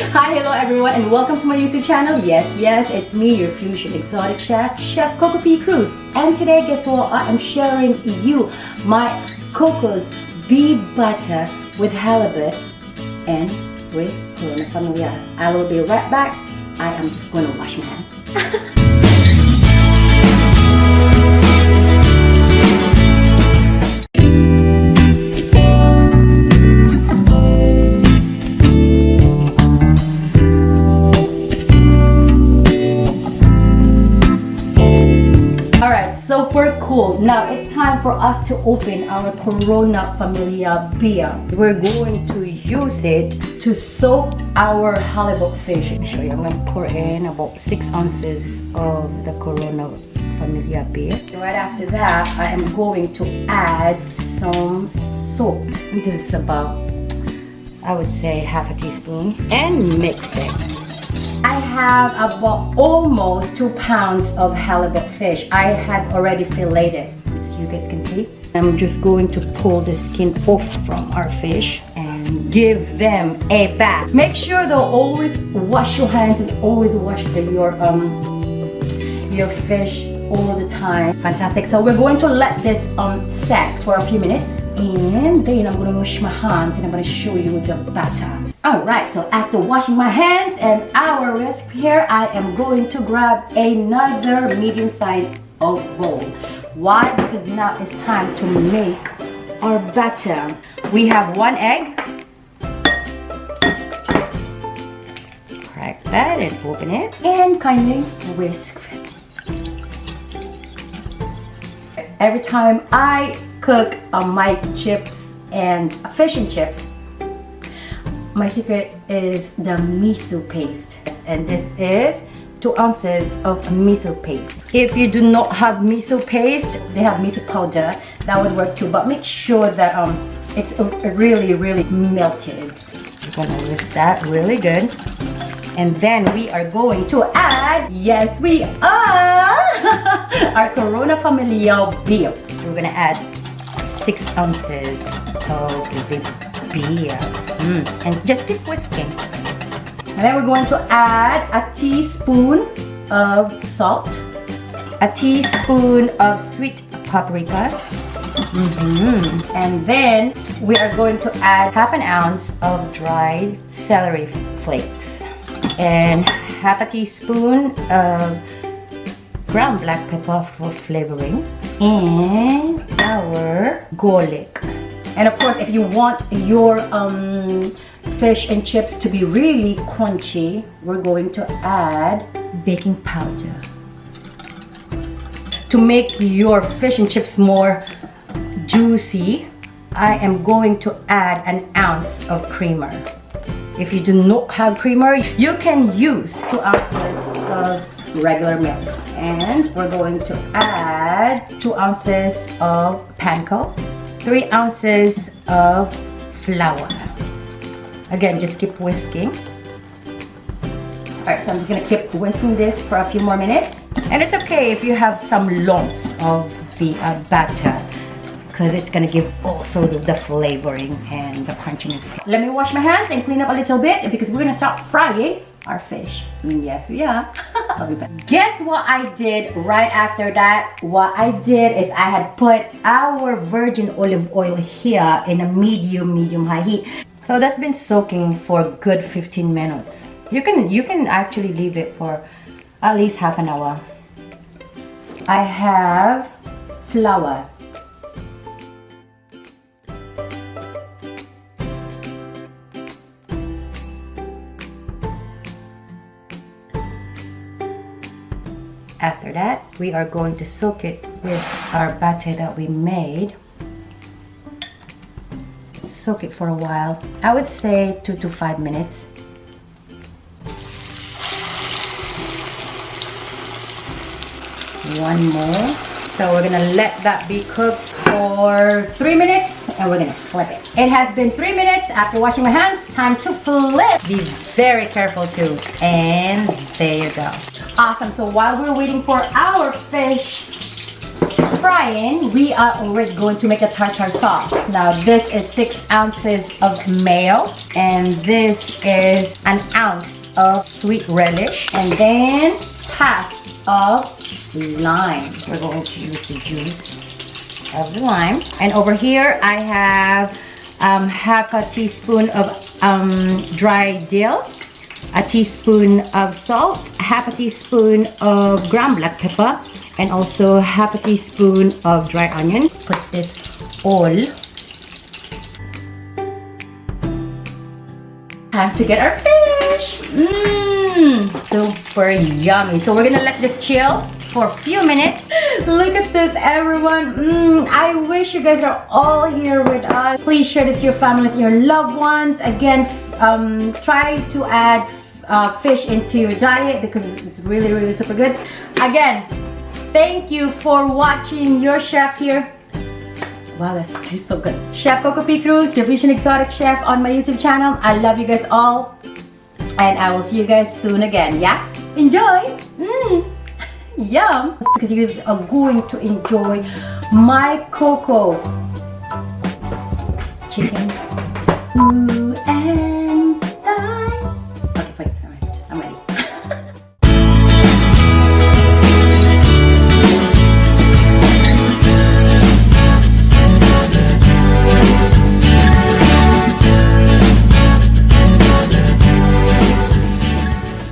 Hi, hello everyone, and welcome to my YouTube channel. Yes, it's me, your fusion exotic chef, Chef Coco Cruz. And today, guess what? I am sharing you my Coco's beef butter with halibut and with Corona Familiar. I will be right back. I am just going to wash my hands. So we're cool. Now it's time for us to open our Corona Familia beer. We're going to use it to soak our halibut fish. Let me show you. I'm going to pour in about 6 ounces of the Corona Familia beer. Right after that, I am going to add some salt. This is about, I would say, half a teaspoon, and mix it. I have about almost 2 pounds of halibut fish. I had already filleted it, as you guys can see. I'm just going to pull the skin off from our fish and give them a bath. Make sure to always wash your hands and always wash your fish all the time. Fantastic. So we're going to let this set for a few minutes, and then I'm going to wash my hands and I'm going to show you the batter. Alright, so after washing my hands and our recipe here, I am going to grab another medium-sized bowl. Why? Because now it's time to make our batter. We have 1 egg. Crack that and open it. And kindly whisk. Every time I cook my chips and fish and chips, my secret is the miso paste, and this is 2 ounces of miso paste. If you do not have miso paste, they have miso powder, that would work too, but make sure that it's really melted. We're gonna whisk that really good, and then we are going to add, yes we are, our Corona Familia beer. So we're gonna add 6 ounces of the beer. And just keep whisking. And then we're going to add a teaspoon of salt, a teaspoon of sweet paprika, and then we are going to add half an ounce of dried celery flakes and half a teaspoon of ground black pepper for flavoring, and our garlic. And of course, if you want your fish and chips to be really crunchy, we're going to add baking powder. To make your fish and chips more juicy, I am going to add 1 ounce of creamer. If you do not have creamer, you can use 2 ounces of regular milk. And we're going to add 2 ounces of panko, 3 ounces of flour. Again, just keep whisking. Alright, so I'm just gonna keep whisking this for a few more minutes. And it's okay if you have some lumps of the batter, because it's gonna give also the flavoring and the crunchiness. Let me wash my hands and clean up a little bit, because we're gonna start frying our fish. Yes, we are. I'll be back. Guess what I did right after that? What I did is I had put our virgin olive oil here in a medium high heat. So that's been soaking for a good 15 minutes. You can actually leave it for at least half an hour. I have flour. After that, we are going to soak it with our batter that we made. Soak it for a while. I would say 2 to 5 minutes. One more. So we're gonna let that be cooked for 3 minutes, and we're gonna flip it. It has been 3 minutes after washing my hands. Time to flip. Be very careful too. And there you go. Awesome. So while we're waiting for our fish frying, we are already going to make a tartar sauce. Now this is 6 ounces of mayo, and this is an ounce of sweet relish, and then half of lime. We're going to use the juice of the lime. And over here I have half a teaspoon of dry dill, a teaspoon of salt, half a teaspoon of ground black pepper, and also half a teaspoon of dry onion. Put this all. Time to get our fish. Super yummy. So we're gonna let this chill for a few minutes. Look at this, everyone. I wish you guys are all here with us. Please share this to your family, with your loved ones. Again, try to add fish into your diet because it's really, really super good. Again, thank you for watching your chef here. Wow, that tastes so good. Chef Coco P. Cruz, your Fusion Exotic Chef on my YouTube channel. I love you guys all. And I will see you guys soon again, yeah? Enjoy! Yum! Because you guys are going to enjoy my Coco chicken. Ooh, and